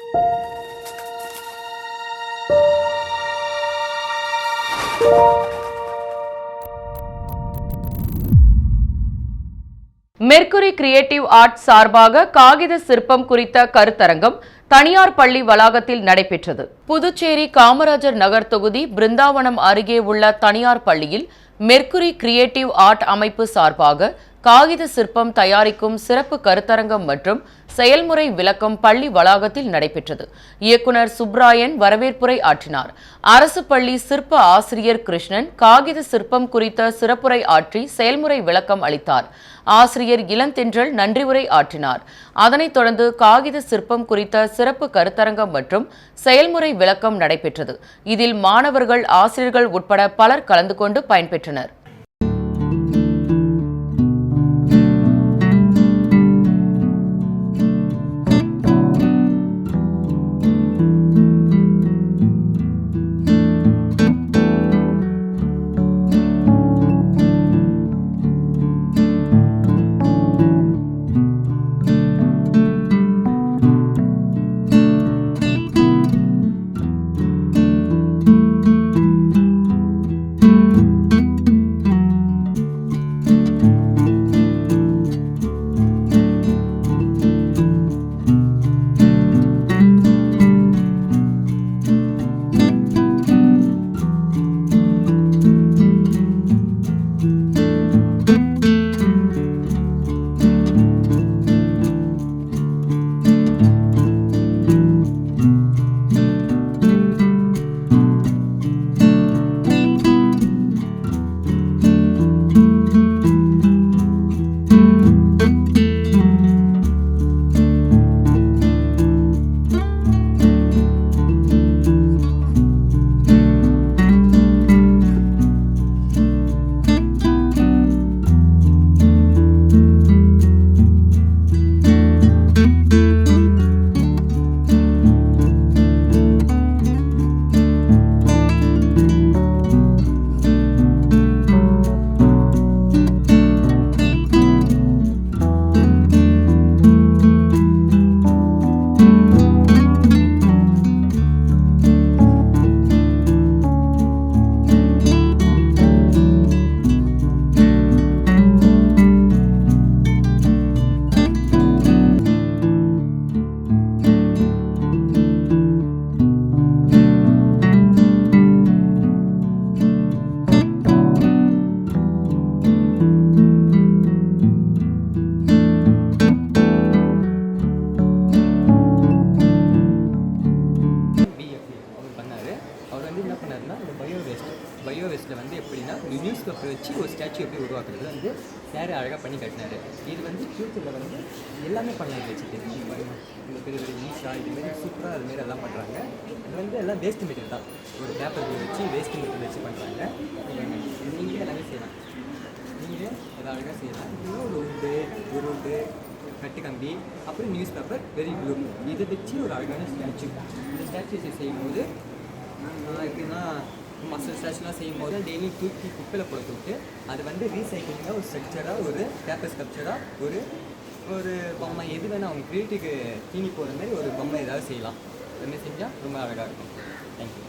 Mercury creative art சார்பாக காகித சிற்பம் குறித்த கருத்தரங்கம் தனியார் பள்ளி வளாகத்தில் நடைபெற்றது. புதுச்சேரி காமராஜர் நகர் தொகுதி பிருந்தாவனம் அருகே உள்ள தனியார் பள்ளியில் மெர்க்குரி கிரியேட்டிவ் ஆர்ட் அமைப்பு சார்பாக காகித சிற்பம் தயாரிக்கும் சிறப்பு கருத்தரங்கம் மற்றும் செயல்முறை விளக்கம் பள்ளி வளாகத்தில் நடைபெற்றது. இயக்குனர் சுப்ராயன் வரவேற்புரை ஆற்றினார். அரசு பள்ளி சிற்ப ஆசிரியர் கிருஷ்ணன் காகித சிற்பம் குறித்த சிறப்புரை ஆற்றி செயல்முறை விளக்கம் அளித்தார். ஆசிரியர் இளந்தென்றல் நன்றி உரை ஆற்றினார். அதனைத் தொடர்ந்து காகித சிற்பம் குறித்த சிறப்பு கருத்தரங்கம் மற்றும் செயல்முறை விளக்கம் நடைபெற்றது. இதில் மாணவர்கள், ஆசிரியர்கள் உட்பட பலர் கலந்து கொண்டு பயன்பெற்றனர். பயோ வேஸ்ட்டில் வந்து எப்படின்னா நியூஸ் பேப்பர் வச்சு ஒரு ஸ்டாச்சு எப்படி உருவாக்குறது வந்து சார் அழகாக பண்ணி கட்டினார். இது வந்து ஃப்யூச்சரில் வந்து எல்லாமே பண்ணலாம் வச்சுட்டு இந்த பெரிய பெரிய ஈஷா இதுமாரி சூப்பராக அதுமாரி எல்லாம் பண்ணுறாங்க. இது வந்து எல்லாம் வேஸ்ட் மெட்டீரியல் தான், ஒரு பேப்பர் வச்சு வேஸ்ட் மெட்டீரியல் வச்சு பண்ணுறாங்க. நீங்களே எல்லாமே செய்யலாம், நீங்களே எல்லாம் அழகாக செய்யலாம். இன்னும் ஒரு உண்டு கட்டு கம்பி, அப்புறம் நியூஸ் பேப்பர், வெரி ப்ளூ, இதை வச்சு ஒரு அழகான ஸ்டாச்சு. இந்த ஸ்டாச்சு செய்யும்போது எப்படின்னா மற்ற ஸ்டாச்சுலாம் செய்யும்போது டெய்லி தூக்கி குப்பையில் போட்டு விட்டு அது வந்து ரீசைக்கிளிங்காக ஒரு ஸ்ட்ரக்சராக, ஒரு பேப்பர் ஸ்கல்ப்சராக, ஒரு பொம்மை எது வேணால் அவங்க வீட்டுக்கு தீனி போகிற மாதிரி ஒரு பொம்மை ஏதாவது செய்யலாம். அதுமாதிரி செஞ்சால் ரொம்ப அழகாக இருக்கும். தேங்க்யூ.